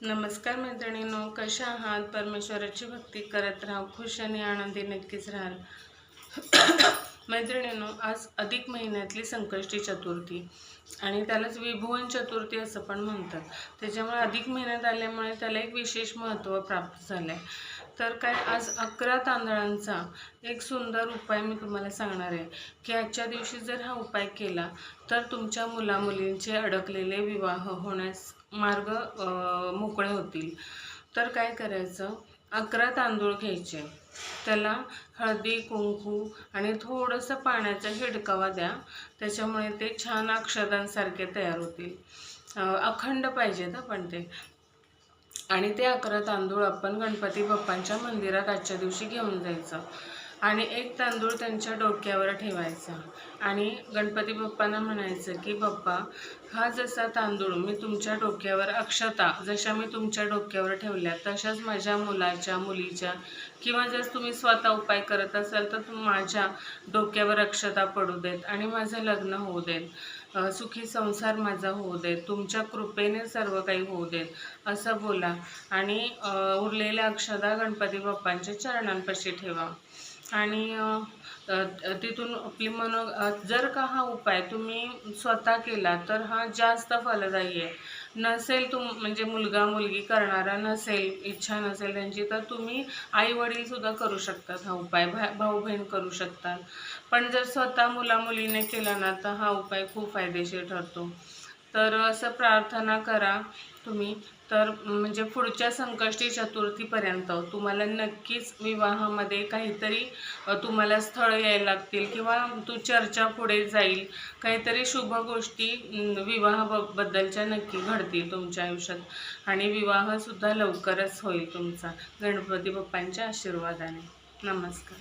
नमस्कार मैत्रिणींनो, कशा आहात? परमेश्वराची भक्ती करत राहा, खुश आणि आनंदी नक्कीच राहाल. मैत्रिणींनो, आज अधिक महिन्यातली संकष्टी चतुर्थी आणि त्यालाच विभुवन चतुर्थी असं पण म्हणतात. त्याच्यामुळे अधिक महिन्यात आल्यामुळे त्याला एक विशेष महत्त्व प्राप्त झालं आहे. तर काय, आज 11 तांदळांचा एक सुंदर उपाय मी तुम्हाला सांगणार आहे की आजच्या दिवशी जर हा उपाय केला तर तुमच्या मुलामुलींचे अडकलेले विवाह होण्यास मार्ग मोकळे होतील. तर काय करायचं, 11 तांदूळ घ्यायचे, त्याला हळदी कुंकू आणि थोडंसं पाण्याचा शिडकावा द्या. त्याच्यामुळे ते छान अक्षतांसारखे तयार होतील. अखंड पाहिजेत पण ते. आणि ते 11 तांदूळ आपण गणपती बाप्पांच्या मंदिरात आजच्या दिवशी घेऊन जायचं आणि एक तांदूळ त्यांच्या डोक्यावर ठेवायचा आणि गणपती बाप्पांना म्हणायचं की बाप्पा, हा जसा तांदूळ मी तुमच्या डोक्यावर, अक्षता जशा मी तुमच्या डोक्यावर ठेवल्या तशाच माझ्या मुलाच्या, मुलीच्या किंवा जर तुम्ही स्वतः उपाय करत असाल तर माझ्या डोक्यावर अक्षता पडू देत आणि माझं लग्न होऊ देत, सुखी संसार माझा होऊ देत, तुमच्या कृपेने सर्व काही होऊ देत असं बोला. आणि उरलेल्या अक्षता गणपती बाप्पांच्या चरणांपाशी ठेवा. आणि तिथून आपली जर का हा उपाय तुम्ही स्वतः केला तर हा जास्त फलदायी आहे. नसेल म्हणजे मुलगा मुलगी करणारा नसेल, इच्छा नसेल त्यांची, तर तुम्ही आई वडील सुद्धा करू शकतात हा उपाय, भाऊ बहीण करू शकतात. पण जर स्वतः मुला मुलीने केला ना तर हा उपाय खूप फायदेशीर ठरतो. तर असं प्रार्थना करा तुम्ही. तर म्हणजे पुढच्या संकष्टी चतुर्थीपर्यंत तुम्हाला नक्कीच विवाहामध्ये काहीतरी तुम्हाला स्थळ यायला लागतील किंवा चर्चा पुढे जाईल. काहीतरी शुभ गोष्टी विवाहाबद्दलच्या नक्की घडतील तुमच्या आयुष्यात आणि विवाहसुद्धा लवकरच होईल तुमचा, गणपती बाप्पांच्या आशीर्वादाने. नमस्कार.